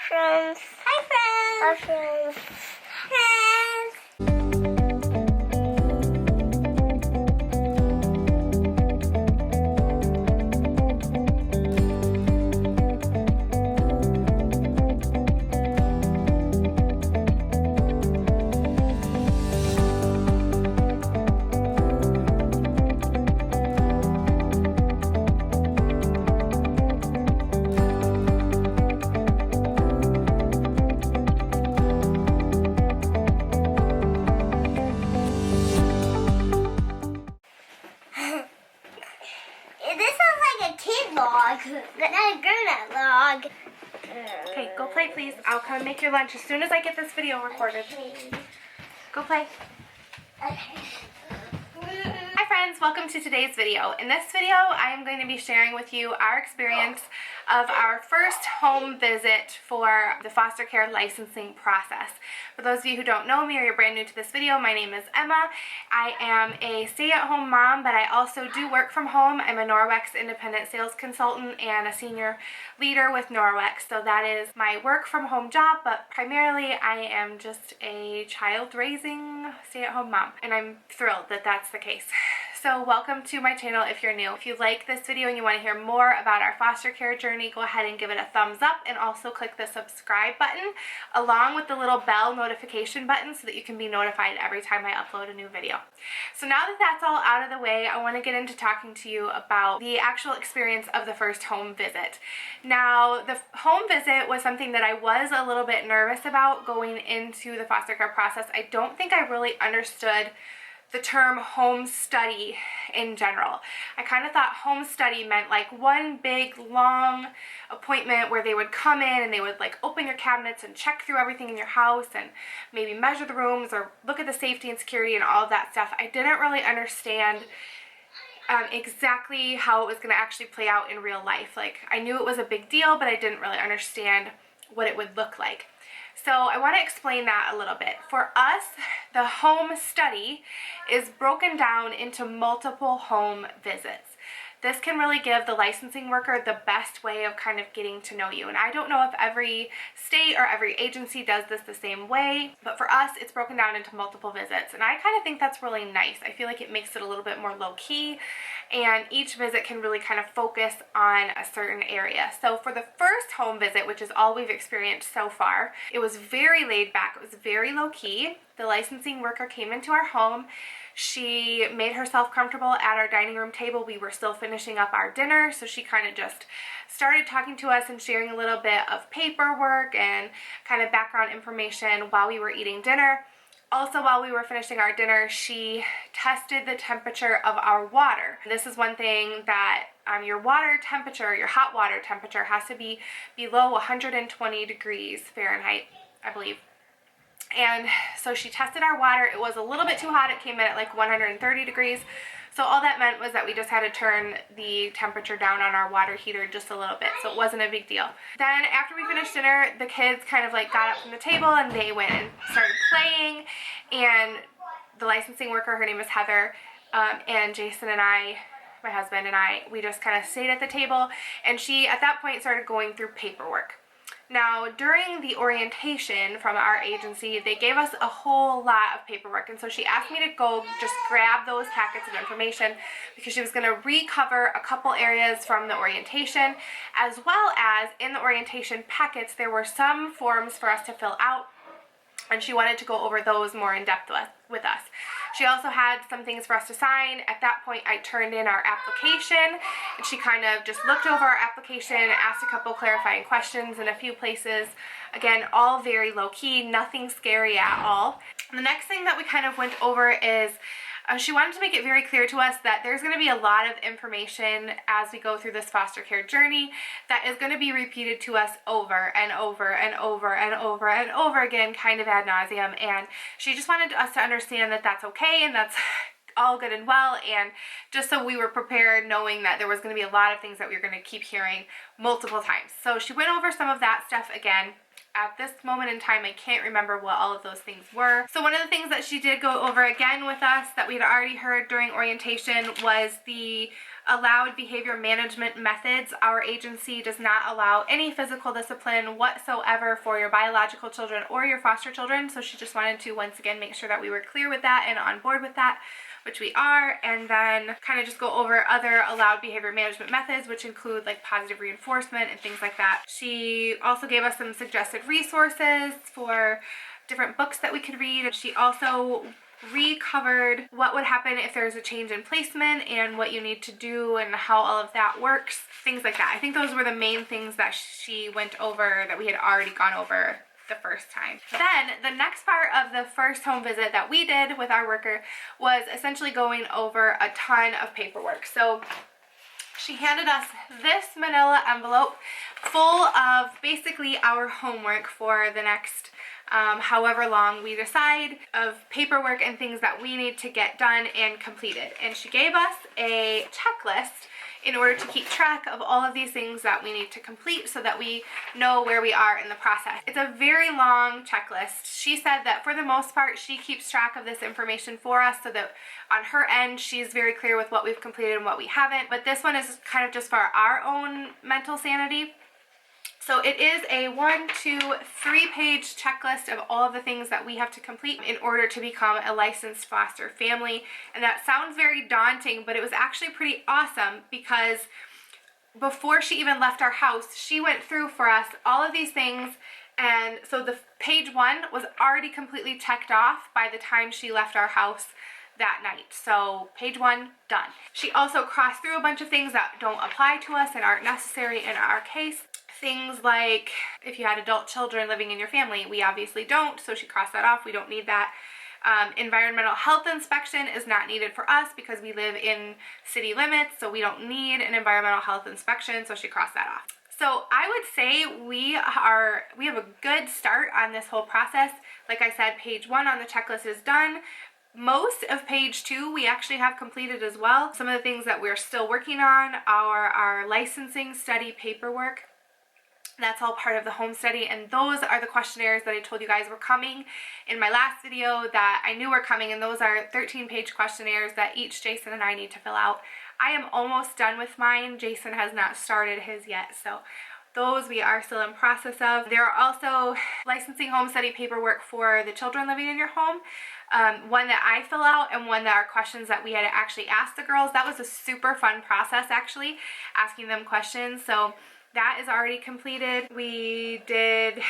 friends. Hi, friends. Hi, friends. Friends. This sounds like a kid log, but not a grown-up log. Okay, go play, please. I'll come make your lunch as soon as I get this video recorded. Go play. Okay. Hi friends, welcome to today's video. In this video, I am going to be sharing with you our experience of our first home visit for the foster care licensing process. For those of you who don't know me or you're brand new to this video, my name is Emma. I am a stay-at-home mom, but I also do work from home. I'm a Norwex independent sales consultant and a senior leader with Norwex. So that is my work from home job, but primarily I am just a child-raising stay-at-home mom, and I'm thrilled that that's the case. So welcome to my channel if you're new. If you like this video and you want to hear more about our foster care journey, go ahead and give it a thumbs up and also click the subscribe button along with the little bell notification button so that you can be notified every time I upload a new video. So now that that's all out of the way, I want to get into talking to you about the actual experience of the first home visit. Now, the home visit was something that I was a little bit nervous about going into the foster care process. I don't think I really understood the term home study in general. I kind of thought home study meant like one big long appointment where they would come in and they would like open your cabinets and check through everything in your house and maybe measure the rooms or look at the safety and security and all of that stuff. I didn't really understand exactly how it was going to actually play out in real life. Like, I knew it was a big deal, but I didn't really understand what it would look like. So I want to explain that a little bit. For us, the home study is broken down into multiple home visits. This can really give the licensing worker the best way of kind of getting to know you. And I don't know if every state or every agency does this the same way, but for us, it's broken down into multiple visits. And I kind of think that's really nice. I feel like it makes it a little bit more low-key, and each visit can really kind of focus on a certain area. So for the first home visit, which is all we've experienced so far, it was very laid back. It was very low-key. The licensing worker came into our home. She made herself comfortable at our dining room table. We were still finishing up our dinner, so she kind of just started talking to us and sharing a little bit of paperwork and kind of background information while we were eating dinner. Also, while we were finishing our dinner, she tested the temperature of our water. This is one thing that your water temperature, your hot water temperature, has to be below 120 degrees Fahrenheit, I believe. And so she tested our water. It was a little bit too hot. It came in at like 130 degrees. So all that meant was that we just had to turn the temperature down on our water heater just a little bit. So it wasn't a big deal. Then after we finished dinner, the kids kind of like got up from the table and they went and started playing. And the licensing worker, her name is Heather, and Jason and I, my husband and I, we just kind of stayed at the table. And she, at that point, started going through paperwork. Now, during the orientation from our agency, they gave us a whole lot of paperwork, and so she asked me to go just grab those packets of information because she was going to recover a couple areas from the orientation, as well as in the orientation packets, there were some forms for us to fill out, and she wanted to go over those more in depth with us. She also had some things for us to sign. At that point, I turned in our application, and she kind of just looked over our application, asked a couple clarifying questions in a few places. Again, all very low-key, nothing scary at all. The next thing that we kind of went over is she wanted to make it very clear to us that there's going to be a lot of information as we go through this foster care journey that is going to be repeated to us over and over and over and over and over again, kind of ad nauseum. And she just wanted us to understand that that's okay and that's all good and well, and just so we were prepared knowing that there was going to be a lot of things that we were going to keep hearing multiple times. So she went over some of that stuff again. at this moment in time, I can't remember what all of those things were. So one of the things that she did go over again with us that we'd already heard during orientation was the allowed behavior management methods. Our agency does not allow any physical discipline whatsoever for your biological children or your foster children. So she just wanted to once again make sure that we were clear with that and on board with that, which we are, and then kind of just go over other allowed behavior management methods, which include like positive reinforcement and things like that. She also gave us some suggested resources for different books that we could read. She also recovered what would happen if there's a change in placement and what you need to do and how all of that works, things like that. I think those were the main things that she went over that we had already gone over the first time. Then the next part of the first home visit that we did with our worker was essentially going over a ton of paperwork. So she handed us this manila envelope full of basically our homework for the next however long we decide, of paperwork and things that we need to get done and completed. And she gave us a checklist in order to keep track of all of these things that we need to complete so that we know where we are in the process. It's a very long checklist. She said that for the most part she keeps track of this information for us so that on her end she's very clear with what we've completed and what we haven't, but this one is kind of just for our own mental sanity. So it is a 1, 2, 3 page checklist of all of the things that we have to complete in order to become a licensed foster family. And that sounds very daunting, but it was actually pretty awesome because before she even left our house, she went through for us all of these things. And so the page 1 was already completely checked off by the time she left our house that night. So page 1 done. She also crossed through a bunch of things that don't apply to us and aren't necessary in our case. Things like if you had adult children living in your family, we obviously don't, so she crossed that off. We don't need that. Environmental health inspection is not needed for us because we live in city limits, so we don't need an environmental health inspection, so she crossed that off. So I would say we have a good start on this whole process. Like I said, page 1 on the checklist is done. Most of page 2 we actually have completed as well. Some of the things that we're still working on are our licensing study paperwork. That's all part of the home study, and those are the questionnaires that I told you guys were coming in my last video that I knew were coming, and those are 13-page questionnaires that each Jason and I need to fill out. I am almost done with mine. Jason has not started his yet, so those we are still in process of. There are also licensing home study paperwork for the children living in your home. One that I fill out and one that are questions that we had to actually ask the girls. That was a super fun process, actually, asking them questions. So that is already completed. We did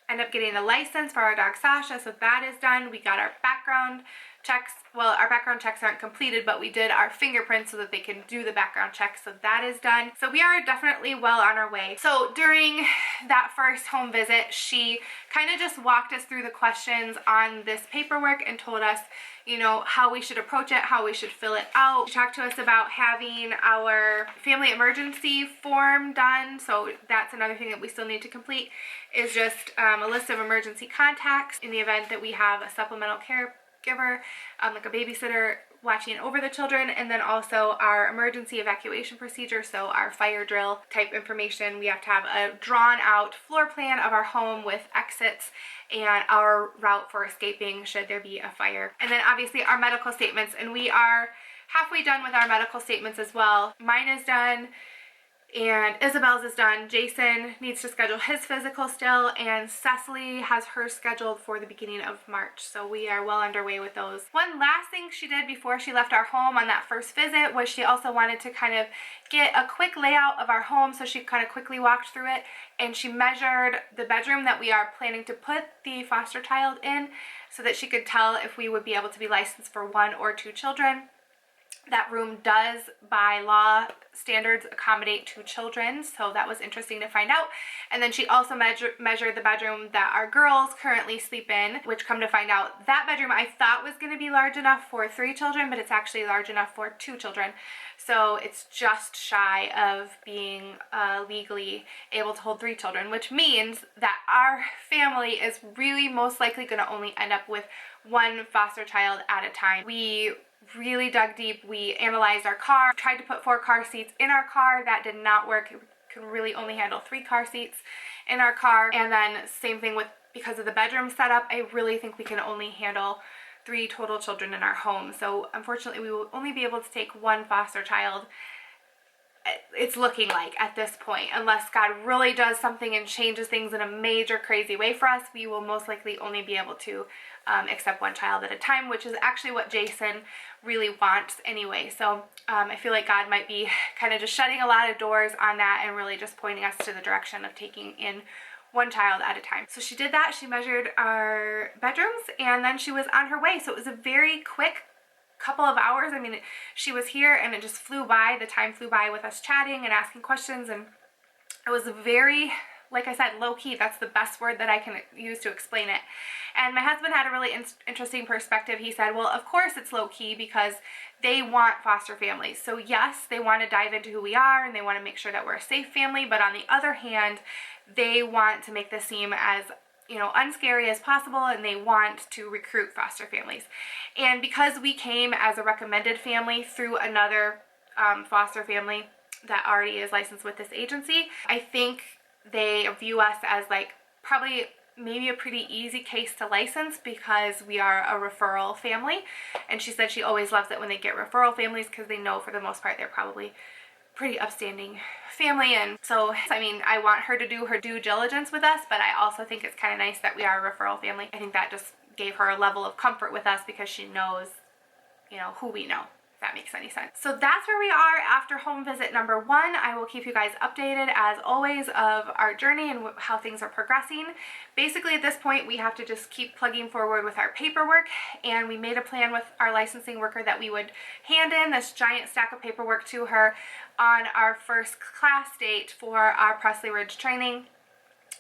end up getting the license for our dog Sasha, so that is done. We got our background checks. Well, our background checks aren't completed, but we did our fingerprints so that they can do the background check, so that is done. So we are definitely well on our way. So during that first home visit, she kind of just walked us through the questions on this paperwork and told us, you know, how we should approach it, how we should fill it out. She talked to us about having our family emergency form done, so that's another thing that we still need to complete, is just a list of emergency contacts in the event that we have a supplemental caregiver, like a babysitter watching over the children, and then also our emergency evacuation procedure, so our fire drill type information. We have to have a drawn out floor plan of our home with exits and our route for escaping should there be a fire. And then obviously our medical statements, and we are halfway done with our medical statements as well. Mine is done and Isabel's is done. Jason needs to schedule his physical still, and Cecily has hers scheduled for the beginning of March, so we are well underway with those. One last thing she did before she left our home on that first visit was she also wanted to kind of get a quick layout of our home, so she kind of quickly walked through it, and she measured the bedroom that we are planning to put the foster child in so that she could tell if we would be able to be licensed for 1 or 2 children. That room does, by law standards, accommodate 2 children, so that was interesting to find out. And then she also measured the bedroom that our girls currently sleep in, which, come to find out, that bedroom I thought was going to be large enough for 3 children, but it's actually large enough for 2 children. So it's just shy of being legally able to hold 3 children, which means that our family is really most likely going to only end up with 1 foster child at a time. We really dug deep. We analyzed our car, tried to put 4 car seats in our car. That did not work. It could really only handle 3 car seats. in our car. And then same thing with, because of the bedroom setup, I really think we can only handle 3 total children in our home. So unfortunately we will only be able to take 1 foster child, it's looking like, at this point. Unless God really does something and changes things in a major crazy way for us, we will most likely only be able to accept 1 child at a time, which is actually what Jason really wants anyway. So I feel like God might be kind of just shutting a lot of doors on that and really just pointing us to the direction of taking in 1 child at a time. So she did that. She measured our bedrooms and then she was on her way. So it was a very quick couple of hours. I mean, she was here and it just flew by. The time flew by with us chatting and asking questions, and it was very, like I said, low-key. That's the best word that I can use to explain it. And my husband had a really interesting perspective. He said, well, of course it's low-key because they want foster families. So yes, they want to dive into who we are and they want to make sure that we're a safe family, but on the other hand, they want to make this seem as, you know, unscary as possible, and they want to recruit foster families. And because we came as a recommended family through another foster family that already is licensed with this agency, I think they view us as like probably maybe a pretty easy case to license because we are a referral family. And she said she always loves it when they get referral families because they know for the most part they're probably pretty upstanding family. And so, I mean, I want her to do her due diligence with us, but I also think it's kind of nice that we are a referral family. I think that just gave her a level of comfort with us because she knows, you know, who we know, if that makes any sense. So that's where we are after home visit number 1. I will keep you guys updated as always of our journey and how things are progressing. Basically at this point we have to just keep plugging forward with our paperwork, and we made a plan with our licensing worker that we would hand in this giant stack of paperwork to her on our first class date for our Presley Ridge training,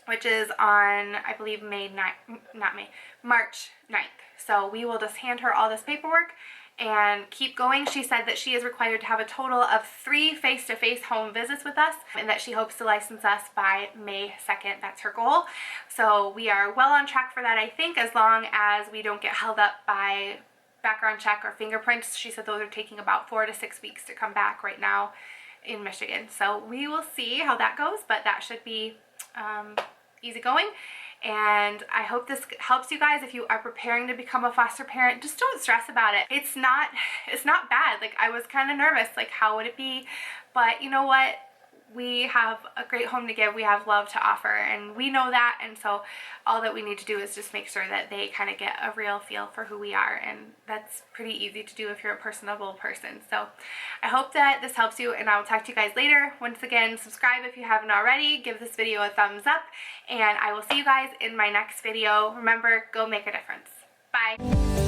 which is on, I believe, March 9th. So we will just hand her all this paperwork and keep going. She said that she is required to have a total of 3 face-to-face home visits with us, and that she hopes to license us by May 2nd. That's her goal. So we are well on track for that, I think, as long as we don't get held up by background check or fingerprints. She said those are taking about 4 to 6 weeks to come back right now in Michigan. So we will see how that goes, but that should be easy going. And I hope this helps you guys if you are preparing to become a foster parent. Just don't stress about it. It's not bad. Like, I was kind of nervous, like how would it be? But you know what? We have a great home to give. We have love to offer, and we know that. And so all that we need to do is just make sure that they kind of get a real feel for who we are, and that's pretty easy to do if you're a personable person. So I hope that this helps you, and I will talk to you guys later. Once again, subscribe if you haven't already. Give this video a thumbs up, and I will see you guys in my next video. Remember, go make a difference. Bye.